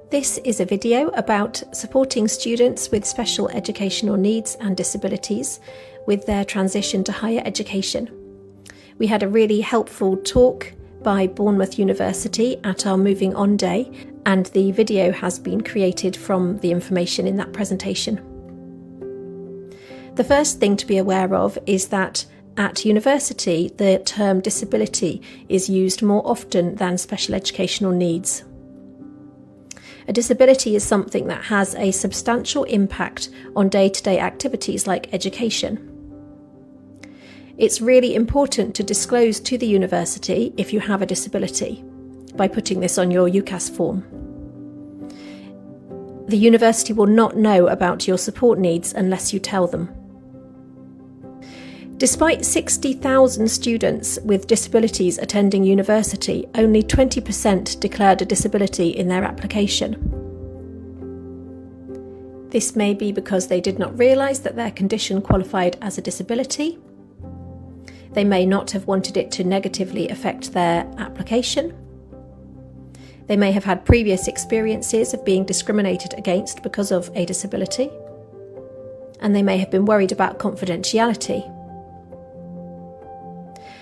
This is a video about supporting students with special educational needs and disabilities with their transition to higher education. We had a really helpful talk by Bournemouth University at our Moving On Day, and the video has been created from the information in that presentation. The first thing to be aware of is that at university, the term disability is used more often than special educational needs. A disability is something that has a substantial impact on day-to-day activities like education. It's really important to disclose to the university if you have a disability by putting this on your UCAS form. The university will not know about your support needs unless you tell them. Despite 60,000 students with disabilities attending university, only 20% declared a disability in their application. This may be because they did not realise that their condition qualified as a disability. They may not have wanted it to negatively affect their application. They may have had previous experiences of being discriminated against because of a disability. And they may have been worried about confidentiality.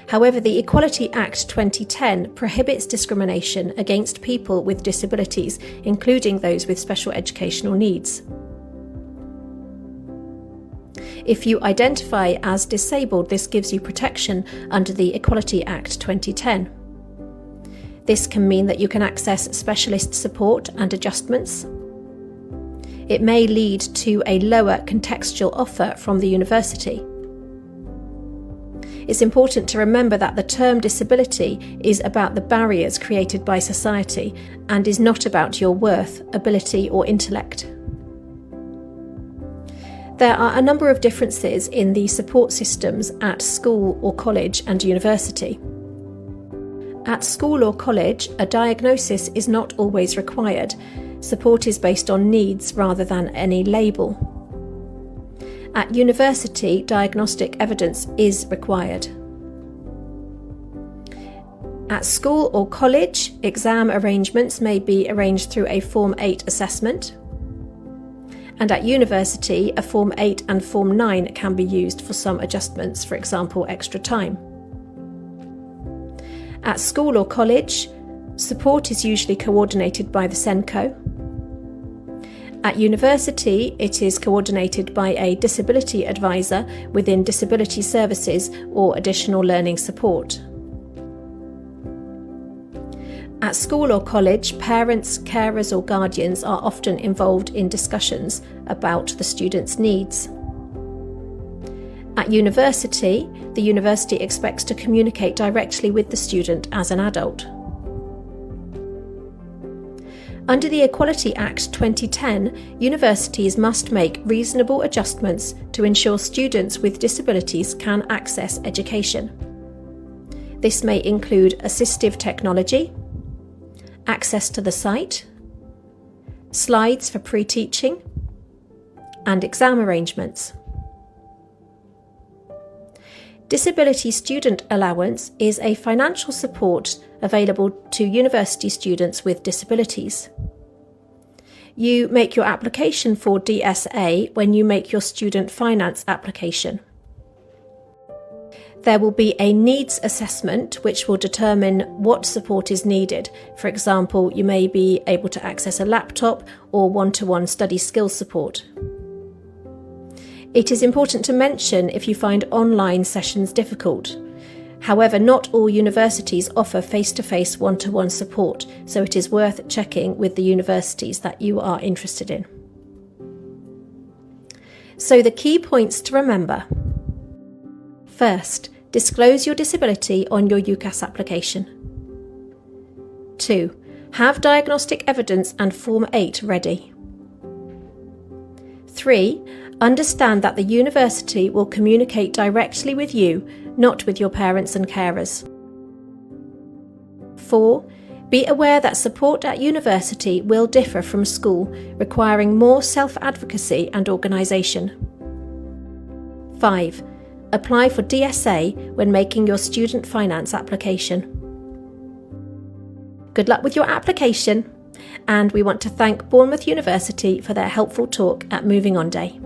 However, the Equality Act 2010 prohibits discrimination against people with disabilities, including those with special educational needs. If you identify as disabled, this gives you protection under the Equality Act 2010. This can mean that you can access specialist support and adjustments. It may lead to a lower contextual offer from the university. It's important to remember that the term disability is about the barriers created by society and is not about your worth, ability, or intellect. There are a number of differences in the support systems at school or college and university. At school or college, a diagnosis is not always required. Support is based on needs rather than any label. At university, diagnostic evidence is required. At school or college, exam arrangements may be arranged through a Form 8 assessment. And at university, a Form 8 and Form 9 can be used for some adjustments, for example, extra time. At school or college, support is usually coordinated by the SENCo. At university, it is coordinated by a disability advisor within disability services or additional learning support. At school or college, parents, carers or guardians are often involved in discussions about the student's needs. At university, the university expects to communicate directly with the student as an adult. Under the Equality Act 2010, universities must make reasonable adjustments to ensure students with disabilities can access education. This may include assistive technology, access to the site, slides for pre-teaching, and exam arrangements. Disability Student Allowance is a financial support available to university students with disabilities. You make your application for DSA when you make your student finance application. There will be a needs assessment which will determine what support is needed. For example, you may be able to access a laptop or one-to-one study skills support. It is important to mention if you find online sessions difficult. However, not all universities offer face-to-face one-to-one support, so it is worth checking with the universities that you are interested in. So the key points to remember. First, disclose your disability on your UCAS application. 2. Have diagnostic evidence and Form 8 ready. 3. Understand that the university will communicate directly with you, not with your parents and carers. 4. Be aware that support at university will differ from school, requiring more self-advocacy and organisation. 5. Apply for DSA when making your student finance application. Good luck with your application. And we want to thank Bournemouth University for their helpful talk at Moving On Day.